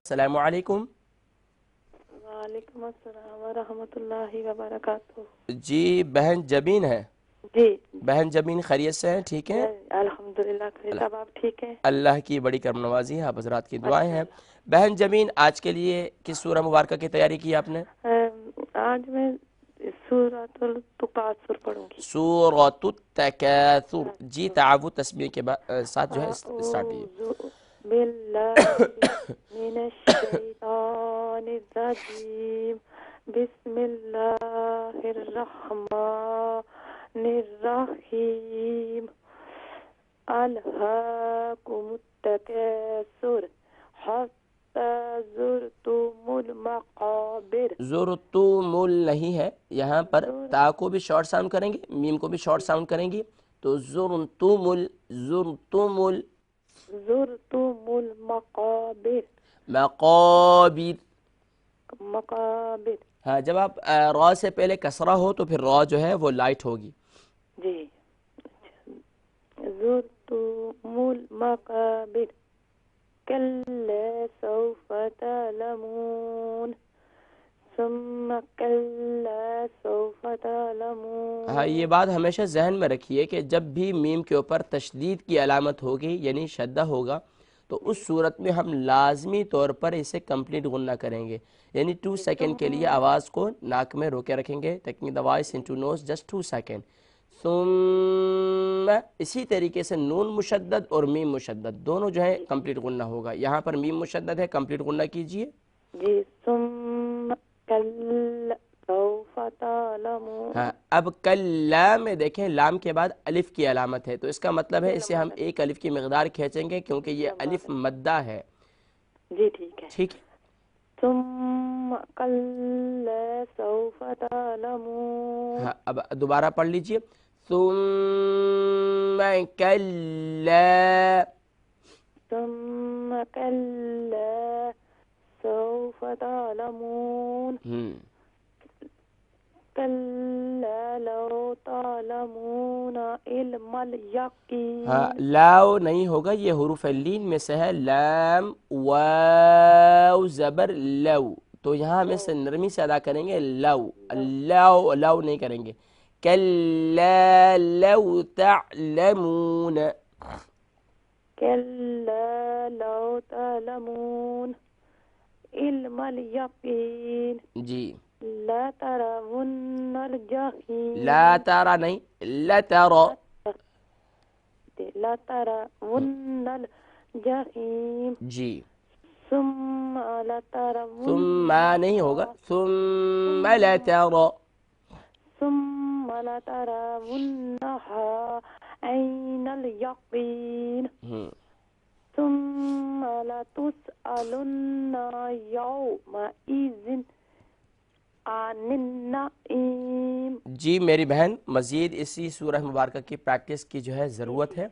السلام علیکم. وعلیکم السلام ورحمۃ اللہ وبرکاتہ. جی بہن جبین ہے. جی بہن جبین خیریت سے ہیں؟ ٹھیک ہے الحمدللہ. صاحب آپ ٹھیک ہیں؟ اللہ کی بڑی کرم نوازی ہے، آپ حضرات کی دعائیں ہیں. اچھا. بہن جبین آج کے لیے کس سورہ مبارکہ کی تیاری کی آپ نے؟ آج میں سورۃ التکاثر پڑھوں گی. سورۃ التکاثر. جی تعاوت تسمیہ کے ساتھ جو ہے اسٹارٹ کیجیے. اعوذ باللہ من الشیطان الرجیم. بسم اللہ الرحمن الرحیم. الہاکم التکاثر حتی زرتم المقابر. زرتم نہیں ہے، یہاں پر تا کو بھی شارٹ ساؤنڈ کریں گے، میم کو بھی شارٹ ساؤنڈ کریں گی، تو زرتم المقابر. مقابر. مقابر. ہاں جب آپ را سے پہلے کسرہ ہو تو پھر را جو ہے وہ لائٹ ہوگی. جی زرتم المقابر. کلا سوف تعلمون ثم کلا سوف تعلمون. ہاں یہ بات ہمیشہ ذہن میں رکھیے کہ جب بھی میم کے اوپر تشدید کی علامت ہوگی یعنی شدہ ہوگا تو اس صورت میں ہم لازمی طور پر اسے کمپلیٹ غنہ کریں گے، یعنی 2 سیکنڈ کے لیے آواز کو ناک میں روکے رکھیں گے. Taking the voice into nose just 2 second. ثم اسی طریقے سے نون مشدد اور میم مشدد دونوں جو ہے کمپلیٹ غنہ ہوگا. یہاں پر میم مشدد ہے، کمپلیٹ غنہ کیجئے. جی ثم کلا سوف تعلمون. ہاں اب کلا میں دیکھیں لام کے بعد الف کی علامت ہے، تو اس کا مطلب ہے اسے ہم ایک الف کی مقدار کھینچیں گے کیونکہ یہ الف مدہ ہے. جی ٹھیک ہے. ٹھیک ہے. ثم کلا سوف تعلمون. ہاں اب دوبارہ پڑھ لیجئے. ثم کلا. ثم كلا سوف تعلمون. كلا لو تعلمون علم اليقين. ہاں لاو نہیں ہوگا، یہ حروف لین میں سے ہے. لام واو زبر لو، تو یہاں ہم اسے نرمی سے ادا کریں گے. لو لو لو نہیں کریں گے. کلا لو تعلمون. كلا لو تعلمون علم اليقين. جی لا ترون الجحيم. لا تارا نہیں، لا تارا. لا ترون الجحيم. جی ثم لترون. ثم نہیں ہوگا. ثم لا تارا. ثم لترونها عين اليقين. ثم لتسألن يومئذ عن النعيم. جی میری بہن مزید اسی سورہ مبارکہ کی پریکٹس کی جو ہے ضرورت ہے.